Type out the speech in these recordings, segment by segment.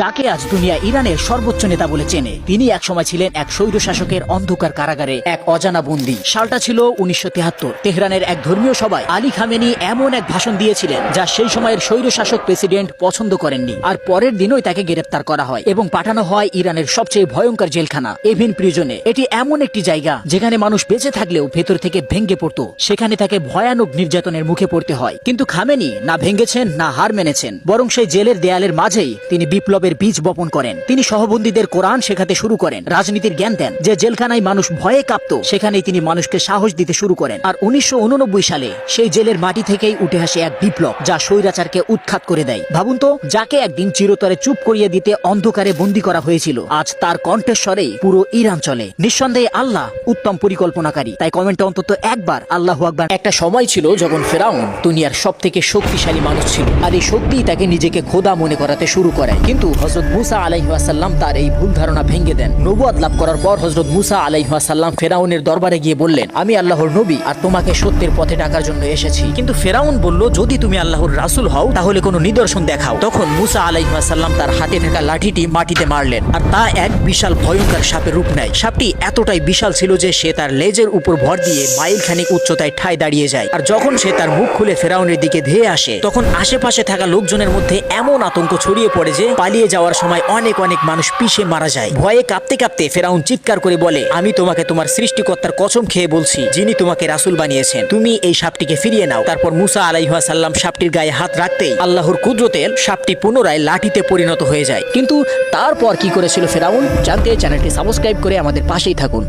যাকে আজ দুনিয়া ইরানের সর্বোচ্চ নেতা বলে চেনে, তিনি একসময় ছিলেন এক স্বৈরশাসকের অন্ধকার কারাগারে এক অজানা বন্দী। সালটা ছিল 1973। তেহরানের এক ধর্মীয় সভায় আলী খামেনি এমন এক ভাষণ দিয়েছিলেন যা সেই সময়ের স্বৈরশাসক প্রেসিডেন্ট পছন্দ করেননি। আর পরের দিনই তাকে গ্রেফতার করা হয় এবং পাঠানো হয় ইরানের সবচেয়ে ভয়ঙ্কর জেলখানা এভিন প্রিজনে। এটি এমন একটি জায়গা যেখানে মানুষ বেঁচে থাকলেও ভেতর থেকে ভেঙে পড়ত। সেখানে তাকে ভয়ানক নির্যাতনের মুখে পড়তে হয়। কিন্তু খামেনি না ভেঙেছেন না হার মেনেছেন, বরং সেই জেলের দেয়ালের মাঝেই তিনি বিপ্লবের বীজ বপন করেন। তিনি সহবন্দীদের কোরআন শেখাতে শুরু করেন, রাজনীতির জ্ঞান দেন। যে জেলখানায় মানুষ ভয়ে কাঁপত সেখানেই তিনি মানুষকে সাহস দিতে শুরু করেন। আর 1989 সালে সেই জেলের মাটি থেকেই উঠে আসে এক বিপ্লব যা স্বৈরাচারকে উৎখাত করে দেয়। ভাবুন তো, যাকে একদিন চিরতরে চুপ করিয়ে দিতে অন্ধকারে বন্দী করা হয়েছিল, আজ তার কণ্ঠস্বরেই পুরো ইরান চলে। নিঃসন্দেহে আল্লাহ উত্তম পরিকল্পনাকারী। তাই কমেন্টে অন্তত একবার আল্লাহু আকবার। একটা সময় ছিল যখন ফেরাউন দুনিয়ার সব থেকে শক্তিশালী মানুষ ছিল, আর এই শক্তিই তাকে নিজেকে খোদা মনে করাতে শুরু করে। কিন্তু হযরত মুসা আলাইহিস সালাম তার এই ভুল ধারণা ভেঙে দেন। নবুয়ত লাভ করার পর হযরত মুসা আলাইহিস সালাম ফেরাউনের দরবারে গিয়ে বললেন, আমি আল্লাহর নবী আর তোমাকে সত্যের পথে ডাকার জন্য এসেছি। কিন্তু ফেরাউন বলল, যদি তুমি আল্লাহর রাসূল হও তাহলে কোনো নিদর্শন দেখাও। তখন মুসা আলাইহিস সালাম তার হাতে থাকা লাঠিটি মাটিতে মারলেন, আর তা এক বিশাল ভয়ঙ্কর সাপের রূপ নেয়। সাপটি এতটাই বিশাল ছিল যে সে তার লেজের উপর ভর দিয়ে মাইলখানিক উচ্চতায় ঠায় দাঁড়িয়ে যায়। আর যখন সে তার মুখ খুলে ফেরাউনের দিকে ধেয়ে আসে, তখন আশেপাশে থাকা লোকজনের মধ্যে এমন আতঙ্ক ছড়িয়ে পড়ে যে পালিয়ে যাওয়ার সময় অনেক মানুষ পিষে মারা যায়। ভয়ে কাঁপতে কাঁপতে ফেরাউন চিৎকার করে বলে, আমি তোমাকে তোমার সৃষ্টিকর্তার কসম খেয়ে বলছি, যিনি তোমাকে রাসূল বানিয়েছেন, তুমি এই সাপটিকে ফিরিয়ে নাও। তারপর মুসা আলাইহিস সালাম সাপটির গায়ে হাত রাখতেই আল্লাহর কুদরতে সাপটি পুনরায় লাঠিতে পরিণত হয়ে যায়। কিন্তু তারপর কি করেছিল ফেরাউন, জানতে চ্যানেলটি সাবস্ক্রাইব করে আমাদের পাশেই থাকুন।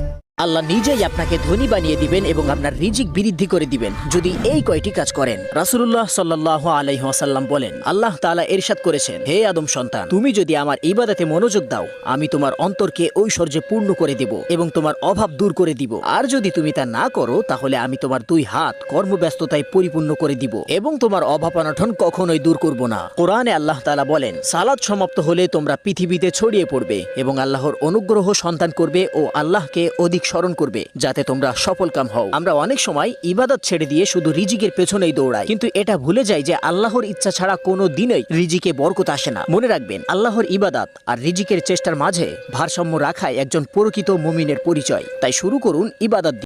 আল্লাহ নিজেই আপনাকে ধনী বানিয়ে দিবেন এবং আপনার রিজিক বৃদ্ধি করে দিবেন যদি এই কয়টি কাজ করেন। রাসূলুল্লাহ সাল্লাল্লাহু আলাইহি ওয়াসাল্লাম বলেন, আল্লাহ তাআলা ইরশাদ করেছেন, হে আদম সন্তান, তুমি যদি আমার ইবাদতে মনোযোগ দাও, আমি তোমার অন্তরকে ঐশ্বর্যে পূর্ণ করে দিব এবং তোমার অভাব দূর করে দিব। আর যদি তুমি তা না করো, তাহলে আমি তোমার দুই হাত কর্মব্যস্ততায় পরিপূর্ণ করে দিব এবং তোমার অভাব অনটন কখনোই দূর করব না। কোরআনে আল্লাহ তাআলা বলেন, সালাত সমাপ্ত হলে তোমরা পৃথিবীতে ছড়িয়ে পড়বে এবং আল্লাহর অনুগ্রহ সন্ধান করবে ও আল্লাহকে অধিক স্মরণ করবে, যাতে তোমরা সফলকাম হও। আমরা অনেক সময় ইবাদত ছেড়ে দিয়ে শুধু রিজিকের পেছনেই দৌড়াই, কিন্তু এটা ভুলে যাই যে আল্লাহর ইচ্ছা ছাড়া কোনো দিনই রিজিকে বরকত আসে না। মনে রাখবেন, আল্লাহর ইবাদত আর রিজিকের চেষ্টার মাঝে ভারসাম্য রাখাই একজন প্রকৃত মুমিনের পরিচয়। তাই শুরু করুন ইবাদত।